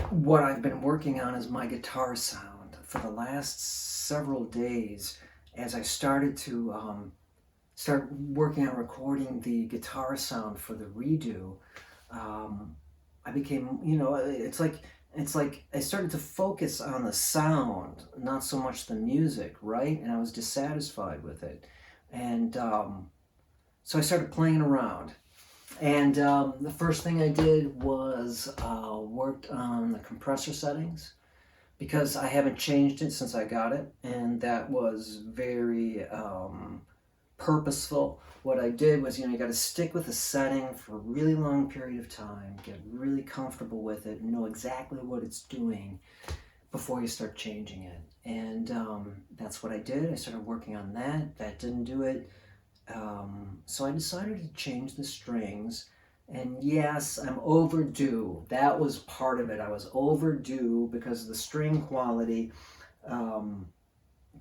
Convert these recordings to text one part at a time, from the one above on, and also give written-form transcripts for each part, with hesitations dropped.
what I've been working on is my guitar sound for the last several days as I started to start working on recording the guitar sound for the redo. um, I became, it's like I started to focus on the sound, not so much the music, right? And I was dissatisfied with it. And so I started playing around. And the first thing I did was worked on the compressor settings because I haven't changed it since I got it, and that was very purposeful. What I did was, you got to stick with a setting for a really long period of time, get really comfortable with it, and know exactly what it's doing before you start changing it. And that's what I did. I started working on that. That didn't do it. So I decided to change the strings. And yes, I'm overdue. That was part of it. I was overdue because the string quality um,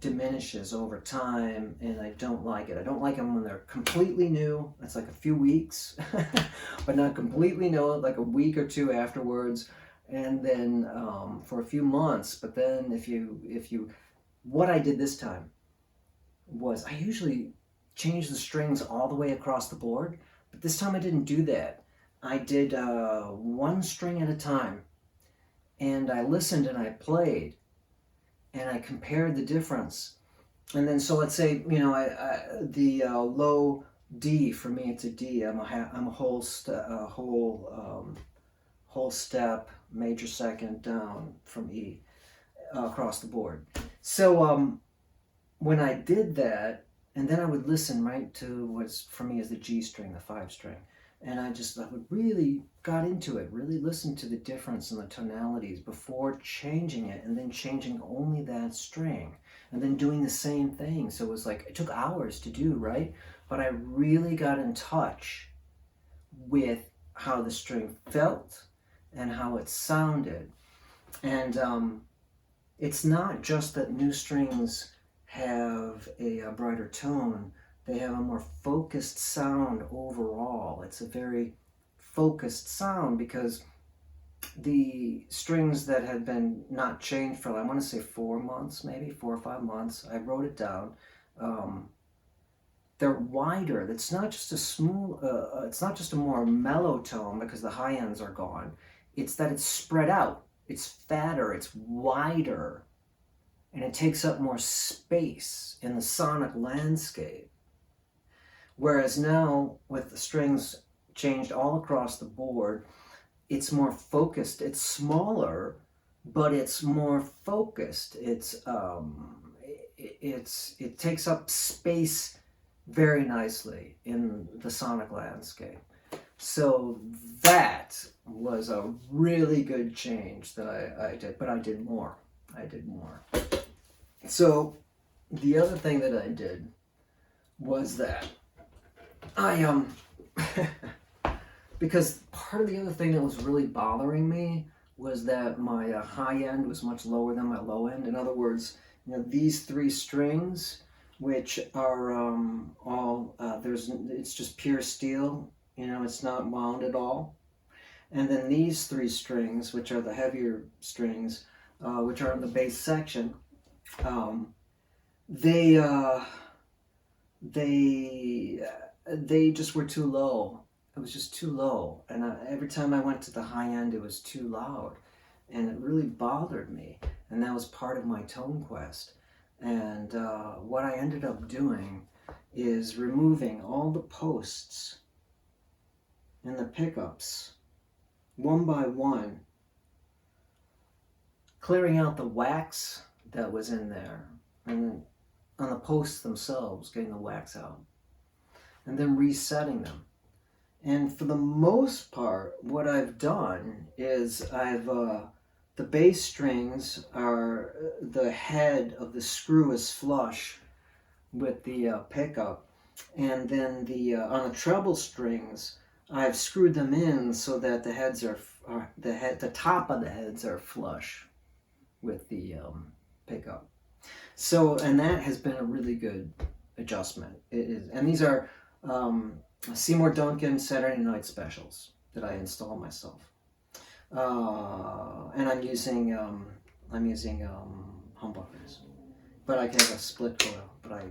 diminishes over time, and I don't like it. I don't like them when they're completely new. It's like a few weeks, but not completely new, like a week or two afterwards, and then for a few months. But then what I did this time was I usually change the strings all the way across the board, but this time I didn't do that. I did one string at a time, and I listened and I played and I compared the difference. And then, so let's say, the low D, for me it's a D. I'm a whole step, major second down from E across the board. So when I did that, and then I would listen right to what's for me is the G string, the 5 string. And I would really got into it, really listened to the difference in the tonalities before changing it, and then changing only that string, and then doing the same thing. So it was like, it took hours to do, right? But I really got in touch with how the string felt and how it sounded. And it's not just that new strings have a brighter tone, they have a more focused sound overall. It's a very focused sound because the strings that had been not changed for, I want to say 4 months, maybe 4 or 5 months, I wrote it down. They're wider. It's not just a smooth, it's not just a more mellow tone because the high ends are gone. It's that it's spread out. It's fatter, it's wider, and it takes up more space in the sonic landscape. Whereas now, with the strings changed all across the board, it's more focused. It's smaller, but it's more focused. It takes up space very nicely in the sonic landscape. So that was a really good change that I did, but I did more. So the other thing that I did was that I because part of the other thing that was really bothering me was that my high end was much lower than my low end. In other words, these 3 strings, which are all it's just pure steel. It's not wound at all. And then these 3 strings, which are the heavier strings, which are in the bass section, they just were too low. It was just too low, and every time I went to the high end, it was too loud, and it really bothered me. And that was part of my tone quest. And what I ended up doing is removing all the posts and the pickups one by one, clearing out the wax that was in there, and then on the posts themselves, getting the wax out, and then resetting them. And for the most part, what I've done is the bass strings are, the head of the screw is flush with the pickup, and then on the treble strings, I've screwed them in so that the heads are the top of the heads are flush with the pickup. So, and that has been a really good adjustment. It is, and these are Seymour Duncan Saturday Night Specials that I install myself. And I'm using humbuckers, but I can have a split coil, but I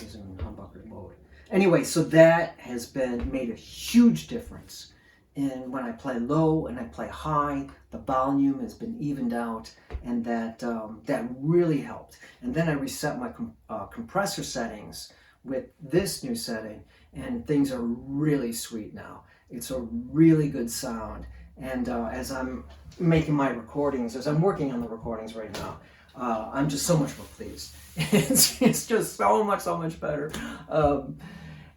use them in humbucker mode. Anyway, so that has made a huge difference. And when I play low and I play high, the volume has been evened out, and that really helped. And then I reset my compressor settings with this new setting, and things are really sweet now. It's a really good sound. And as I'm making my recordings, as I'm working on the recordings right now, I'm just so much more pleased. It's just so much better.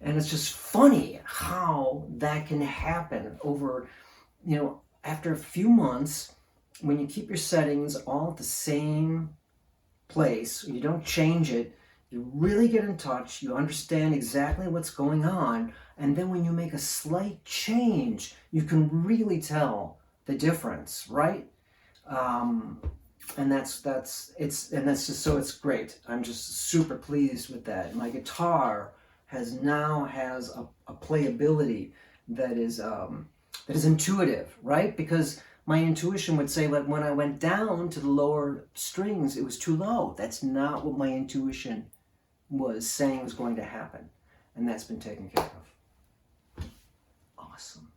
And it's just funny how that can happen over, after a few months, when you keep your settings all at the same place, you don't change it, you really get in touch, you understand exactly what's going on, and then when you make a slight change, you can really tell the difference, right? And that's just, so it's great. I'm just super pleased with that. My guitar has a playability that is intuitive, right? Because my intuition would say that when I went down to the lower strings, it was too low. That's not what my intuition was saying was going to happen. And that's been taken care of. Awesome.